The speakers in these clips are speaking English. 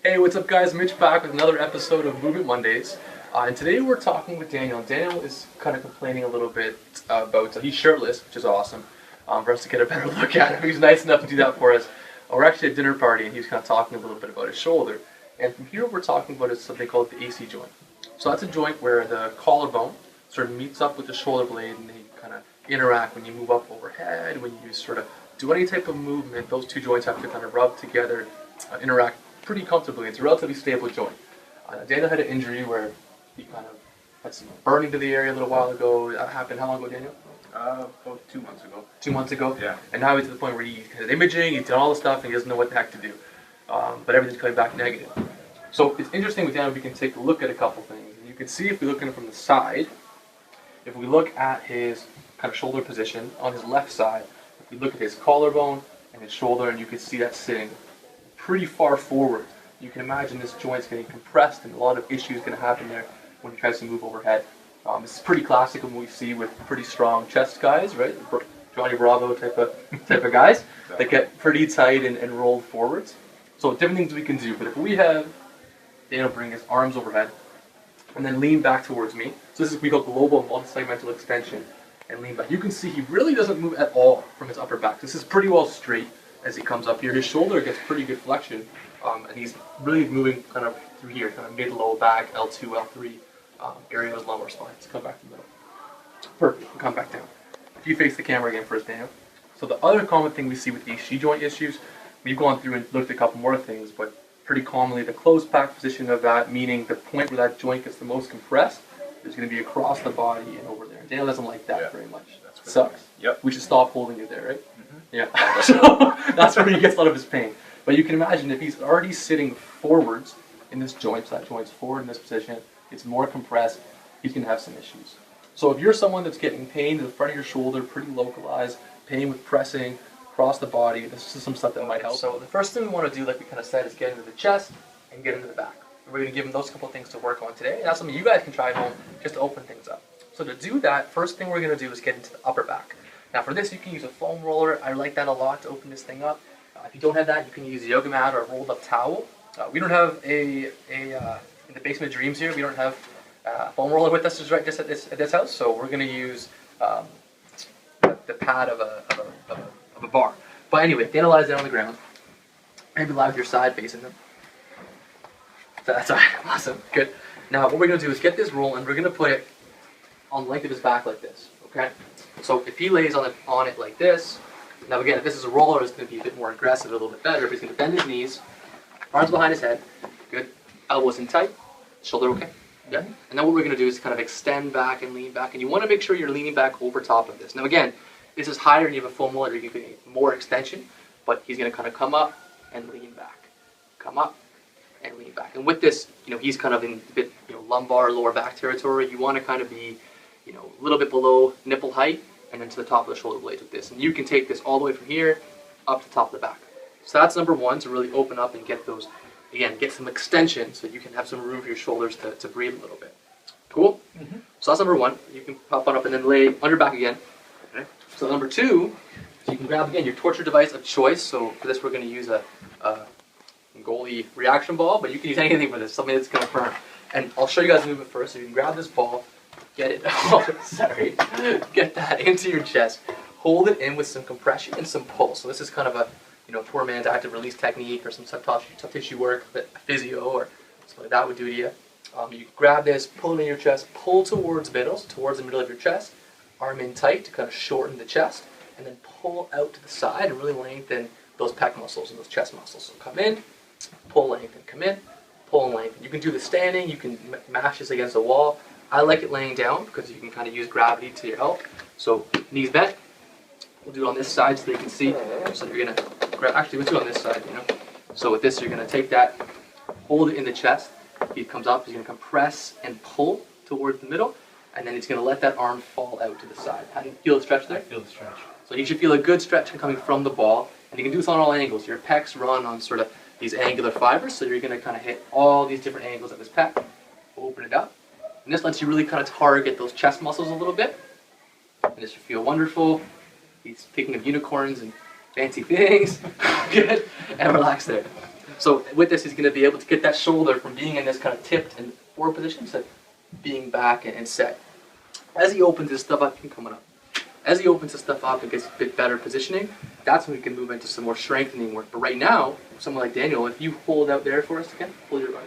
Hey, what's up guys? Mitch back with another episode of Movement Mondays. And today we're talking with Daniel. Daniel is kind of complaining a little bit about, he's shirtless, which is awesome, for us to get a better look at him. He's nice enough to do that for us. We're actually at a dinner party and he's kind of talking a little bit about his shoulder. And from here we're talking about is something called the AC joint. So that's a joint where the collarbone sort of meets up with the shoulder blade and they kind of interact when you move up overhead, when you sort of do any type of movement. Those two joints have to kind of rub together, interact pretty comfortably. It's a relatively stable joint. Daniel had an injury where he kind of had some burning to the area a little while ago. That happened how long ago, Daniel? About 2 months ago. 2 months ago? Yeah. And now he's to the point where he's had imaging, he's done all the stuff, and he doesn't know what the heck to do. But everything's coming back negative. So it's interesting with Daniel, we can take a look at a couple things. And you can see if we look at him from the side, if we look at his kind of shoulder position on his left side, if we look at his collarbone and his shoulder, and you can see that sitting pretty far forward. You can imagine this joint's getting compressed and a lot of issues going to happen there when he tries to move overhead. This is pretty classic when we see with pretty strong chest guys, right? Johnny Bravo type of guys that get pretty tight and rolled forwards. So different things we can do, but if we have Daniel bring his arms overhead and then lean back towards me. So this is what we call global multi-segmental extension and lean back. You can see he really doesn't move at all from his upper back. This is pretty well straight as he comes up here. His shoulder gets pretty good flexion, and he's really moving kind of through here, kind of mid-low back, L2, L3 area of his lumbar spine. Let's come back to the middle. Perfect. Come back down. If you face the camera again first, Daniel. So the other common thing we see with AC joint issues, we've gone through and looked at a couple more things, but pretty commonly the closed pack position of that, meaning the point where that joint gets the most compressed, is going to be across the body and over there. Daniel doesn't like that very much. That's sucks. Yep. We should stop holding it there, right? Mm-hmm. Yeah. So that's where he gets a lot of his pain. But you can imagine if he's already sitting forwards in this joint, so that joint's forward in this position, it's more compressed, he's going to have some issues. So if you're someone that's getting pain in the front of your shoulder, pretty localized, pain with pressing across the body, this is some stuff that might help. So the first thing we want to do, like we kind of said, is get into the chest and get into the back. We're going to give him those couple things to work on today, and that's something you guys can try at home just to open things up. So to do that, first thing we're going to do is get into the upper back. Now for this, you can use a foam roller. I like that a lot to open this thing up. If you don't have that, you can use a yoga mat or a rolled up towel. We don't have in the basement of dreams here, we don't have a foam roller with us just at this house, so we're going to use the pad of a bar. But anyway, Dana lies down on the ground. Maybe lie with your side facing them. That's alright, awesome, good. Now what we're going to do is get this roll and we're going to put it on the length of his back like this, okay? So if he lays on it like this, now again, if this is a roller, it's going to be a bit more aggressive, a little bit better. But he's going to bend his knees, arms behind his head, good, elbows in tight, shoulder okay, yeah. And then what we're going to do is kind of extend back and lean back, and you want to make sure you're leaning back over top of this. Now again, this is higher and you have a foam roller, you can get more extension, but he's going to kind of come up and lean back, come up and lean back. And with this, he's kind of in a bit, lumbar, lower back territory. You want to kind of be, a little bit below nipple height, and then to the top of the shoulder blades with this. And you can take this all the way from here up to the top of the back. So that's number one, to really open up and get those, again, get some extension so you can have some room for your shoulders to breathe a little bit. Cool? Mm-hmm. So that's number one. You can pop on up and then lay on your back again. Okay. So number two, you can grab, again, your torture device of choice. So for this, we're going to use a goalie reaction ball, but you can use anything for this, something that's going to burn. And I'll show you guys the movement first. So you can grab this ball, get it, get that into your chest, hold it in with some compression and some pull. So this is kind of a, poor man's active release technique or some tough tissue work that a physio or something like that would do to you. You grab this, pull it in your chest, pull towards the middle of your chest, arm in tight to kind of shorten the chest, and then pull out to the side and really lengthen those pec muscles and those chest muscles. So come in, pull, lengthen, come in, pull and lengthen. You can do the standing, you can mash this against the wall. I like it laying down because you can kind of use gravity to your help. So knees bent. We'll do it on this side so you can see. So you're going to grab, actually let's do it on this side, So with this, you're going to take that, hold it in the chest. He comes up, he's going to compress and pull towards the middle, and then he's going to let that arm fall out to the side. How do you feel the stretch there? I feel the stretch. So you should feel a good stretch coming from the ball, and you can do this on all angles. Your pecs run on sort of these angular fibers, so you're going to kind of hit all these different angles of this pec. Open it up. And this lets you really kind of target those chest muscles a little bit. And this should feel wonderful. He's thinking of unicorns and fancy things. Good. And relax there. So with this, he's going to be able to get that shoulder from being in this kind of tipped and forward position to being back and set. As he opens his stuff up, coming up. As he opens his stuff up and gets a bit better positioning, that's when we can move into some more strengthening work. But right now, someone like Daniel, if you hold out there for us again, hold your arm.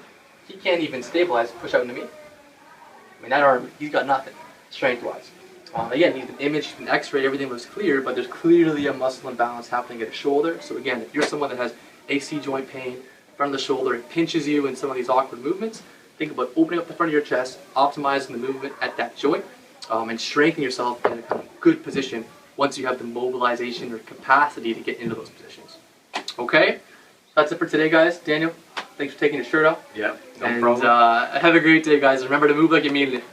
He can't even stabilize, push out into me. I mean, that arm, he's got nothing, strength-wise. Again, he's an image, an x-ray, everything was clear, but there's clearly a muscle imbalance happening at his shoulder. So again, if you're someone that has AC joint pain, front of the shoulder, it pinches you in some of these awkward movements, think about opening up the front of your chest, optimizing the movement at that joint, and strengthening yourself in a kind of good position once you have the mobilization or capacity to get into those positions. Okay? That's it for today, guys. Daniel, thanks for taking your shirt off. Yeah, no and problem. Have a great day, guys. Remember to move like you mean it.